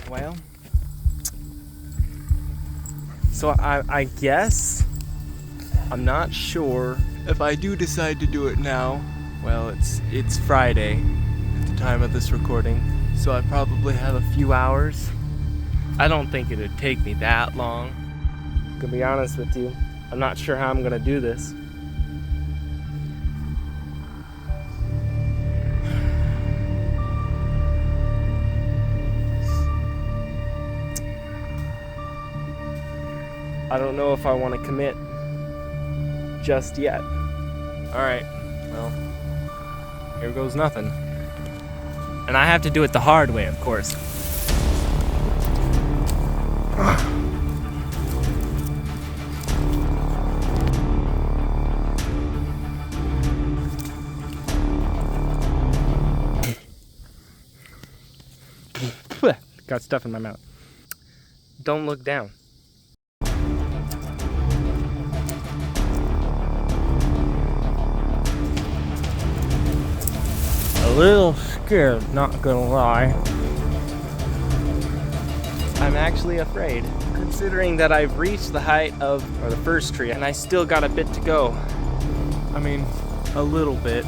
Well, so I guess I'm not sure if I do decide to do it now. Well, it's Friday at the time of this recording, so I probably have a few hours. I don't think it'd take me that long. To be honest with you, I'm not sure how I'm gonna do this. I don't know if I want to commit just yet. Alright, well, here goes nothing. And I have to do it the hard way, of course. Got stuff in my mouth. Don't look down. A little scared, not gonna lie. I'm actually afraid, considering that I've reached the height of, or the first tree, and I still got a bit to go. I mean, a little bit.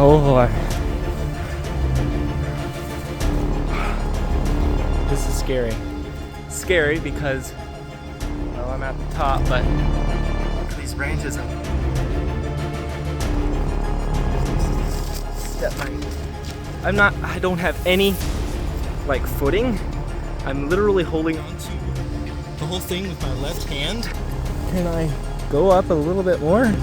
Oh boy. This is scary. Scary because, well, I'm at the top, but look at these branches and I don't have any like footing. I'm literally holding on to the whole thing with my left hand. Can I go up a little bit more?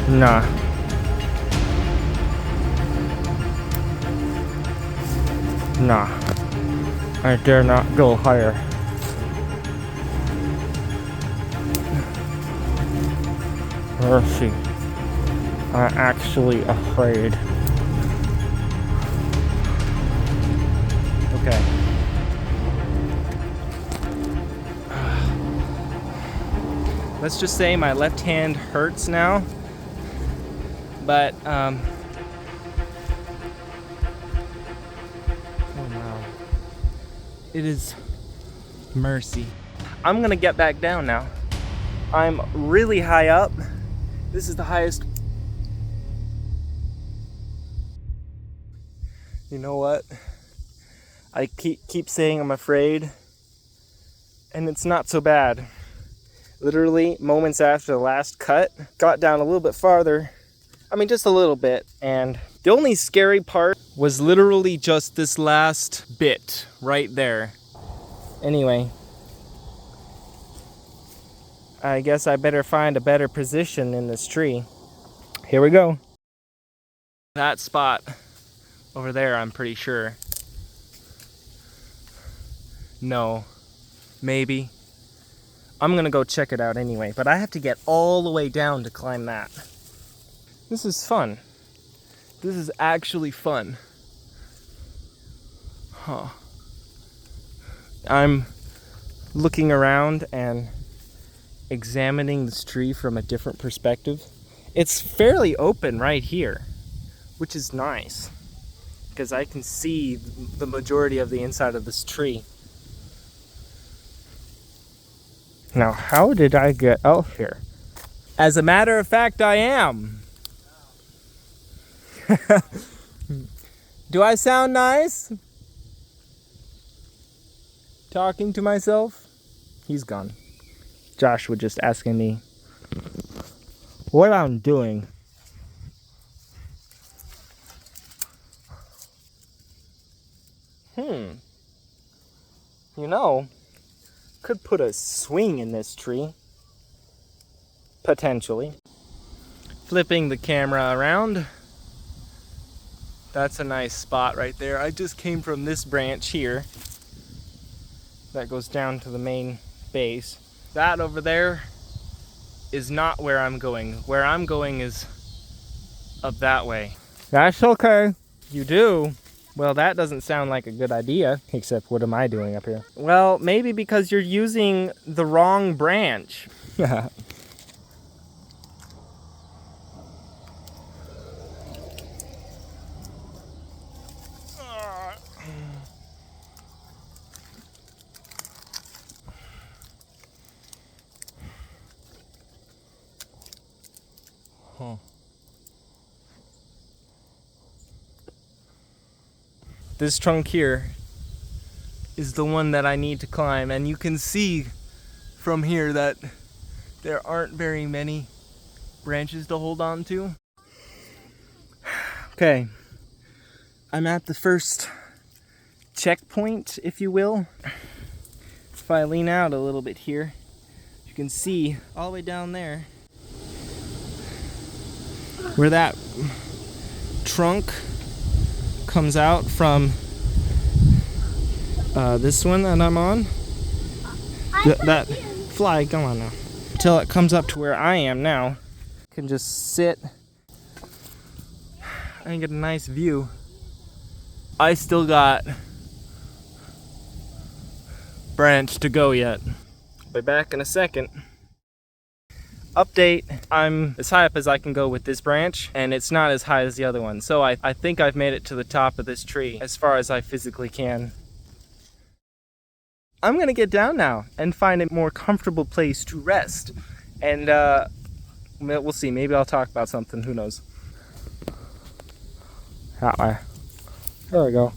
Nah. Nah. I dare not go higher. Mercy. I'm actually afraid. Okay. Let's just say my left hand hurts now. But, oh wow. It is mercy. I'm gonna get back down now. I'm really high up. This is the highest. You know what? I keep saying I'm afraid, and it's not so bad. Literally, moments after the last cut, got down a little bit farther. I mean, just a little bit, and the only scary part was literally just this last bit right there. Anyway, I guess I better find a better position in this tree. Here we go. That spot over there, I'm pretty sure. No, maybe. I'm gonna go check it out anyway, but I have to get all the way down to climb that. This is fun. This is actually fun. Huh. I'm looking around and examining this tree from a different perspective. It's fairly open right here, which is nice, because I can see the majority of the inside of this tree. Now, how did I get out here? As a matter of fact, I am. Do I sound nice? Talking to myself? He's gone. Joshua just asking me what I'm doing. You know, could put a swing in this tree. Potentially. Flipping the camera around. That's a nice spot right there. I just came from this branch here that goes down to the main base. That over there is not where I'm going. Where I'm going is up that way. That's okay. You do? Well, that doesn't sound like a good idea. Except, what am I doing up here? Well, maybe because you're using the wrong branch. This trunk here is the one that I need to climb, and you can see from here that there aren't very many branches to hold on to. Okay, I'm at the first checkpoint, if you will. If I lean out a little bit here, you can see all the way down there where that trunk comes out from this one that I'm on. That fly, come on now. Until it comes up to where I am now. I can just sit and get a nice view. I still got branch to go yet. I'll be back in a second. Update, I'm as high up as I can go with this branch, and it's not as high as the other one. So I think I've made it to the top of this tree as far as I physically can. I'm gonna get down now and find a more comfortable place to rest. And we'll see, maybe I'll talk about something, who knows. That way. There we go.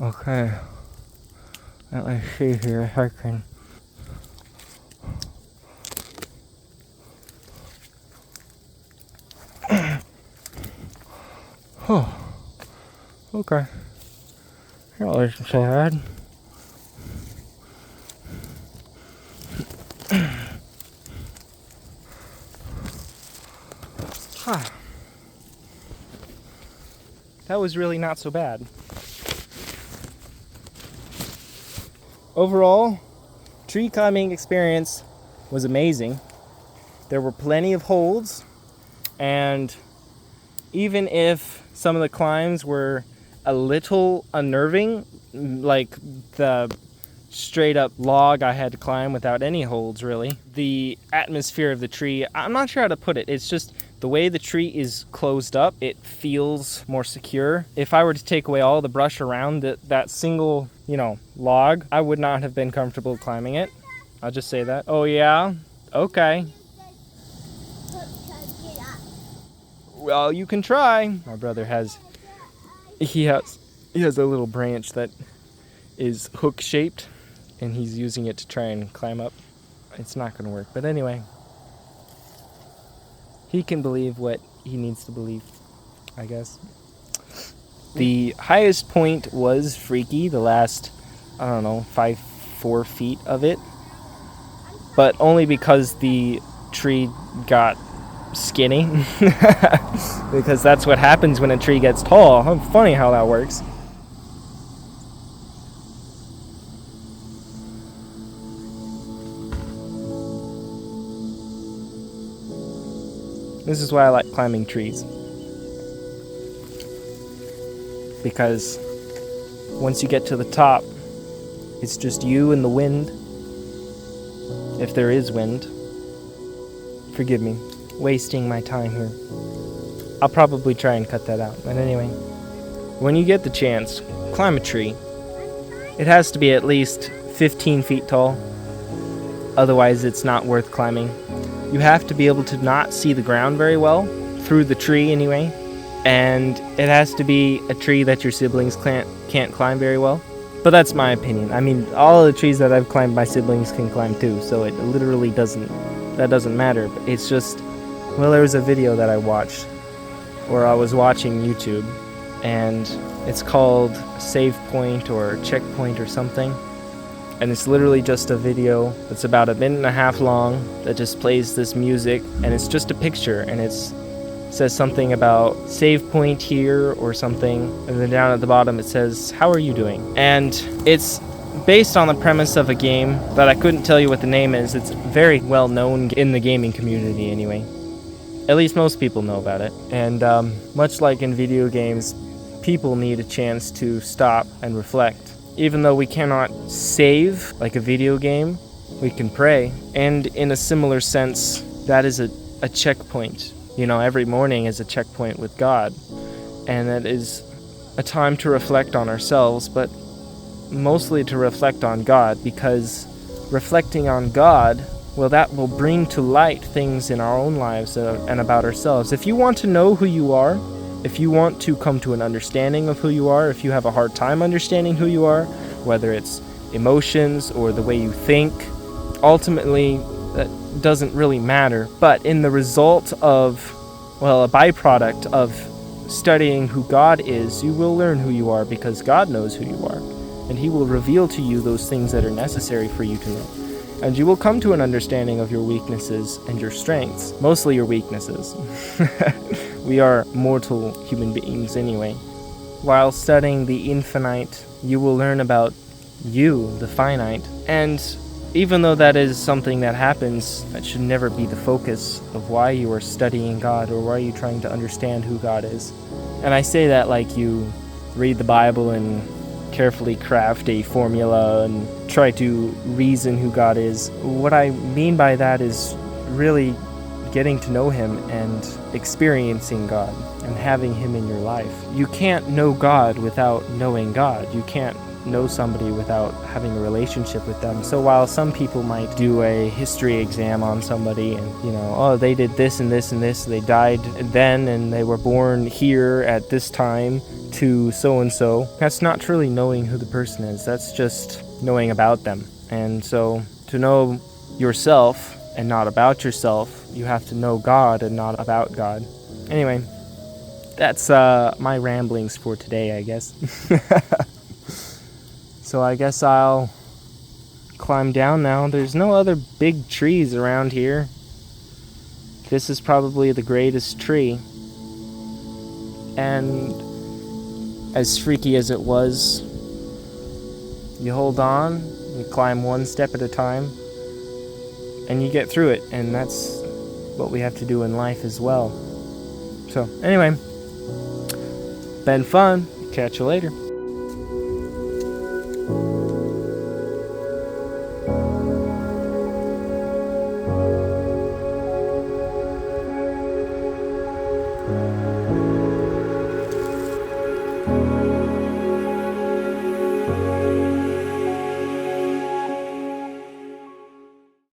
Okay, let's see here if I can. Oh, okay. That wasn't so bad. That was really not so bad. Overall, tree climbing experience was amazing. There were plenty of holds, and even if some of the climbs were a little unnerving, like the straight up log I had to climb without any holds really, the atmosphere of the tree, I'm not sure how to put it, it's just the way the tree is closed up, it feels more secure. If I were to take away all the brush around that single, log, I would not have been comfortable climbing it. I'll just say that. Oh yeah? Okay. Well, you can try. My brother has a little branch that is hook shaped, and he's using it to try and climb up. It's not gonna work, but anyway. He can believe what he needs to believe, I guess. The highest point was freaky, the last, 4 feet of it. But only because the tree got skinny. Because that's what happens when a tree gets tall. How funny how that works. This is why I like climbing trees. Because once you get to the top, it's just you and the wind. If there is wind. Forgive me, wasting my time here. I'll probably try and cut that out. But anyway, when you get the chance, climb a tree. It has to be at least 15 feet tall. Otherwise, it's not worth climbing. You have to be able to not see the ground very well, through the tree anyway. And it has to be a tree that your siblings can't climb very well. But that's my opinion. I mean, all of the trees that I've climbed, my siblings can climb too. So it literally doesn't matter. But it's just, well, there was a video that I watched, or I was watching YouTube, and it's called Save Point or Checkpoint or something. And it's literally just a video that's about 1.5 minutes long that just plays this music, and it's just a picture, and it says something about save point here or something, and then down at the bottom it says, how are you doing? And it's based on the premise of a game that I couldn't tell you what the name is. It's very well known in the gaming community anyway. At least most people know about it. And much like in video games, people need a chance to stop and reflect. Even though we cannot save like a video game, we can pray. And in a similar sense, that is a checkpoint. You know, every morning is a checkpoint with God. And that is a time to reflect on ourselves, but mostly to reflect on God, because reflecting on God, well, that will bring to light things in our own lives and about ourselves. If you want to know who you are, if you want to come to an understanding of who you are, if you have a hard time understanding who you are, whether it's emotions or the way you think, ultimately that doesn't really matter. But in the result of, well, a byproduct of studying who God is, you will learn who you are, because God knows who you are. And He will reveal to you those things that are necessary for you to know. And you will come to an understanding of your weaknesses and your strengths. Mostly your weaknesses. We are mortal human beings anyway. While studying the infinite, you will learn about you, the finite. And even though that is something that happens, that should never be the focus of why you are studying God or why you're trying to understand who God is. And I say that like you read the Bible and carefully craft a formula and try to reason who God is. What I mean by that is really getting to know Him and experiencing God and having Him in your life. You can't know God without knowing God. You can't know somebody without having a relationship with them. So while some people might do a history exam on somebody and, you know, oh, they did this and this and this, they died then and they were born here at this time to so-and-so, that's not truly knowing who the person is. That's just knowing about them. And so to know yourself and not about yourself, you have to know God and not about God. Anyway, that's my ramblings for today, I guess. So I guess I'll climb down now. There's no other big trees around here. This is probably the greatest tree. And as freaky as it was, you hold on, you climb one step at a time, and you get through it. And that's what we have to do in life as well. So anyway, been fun. Catch you later.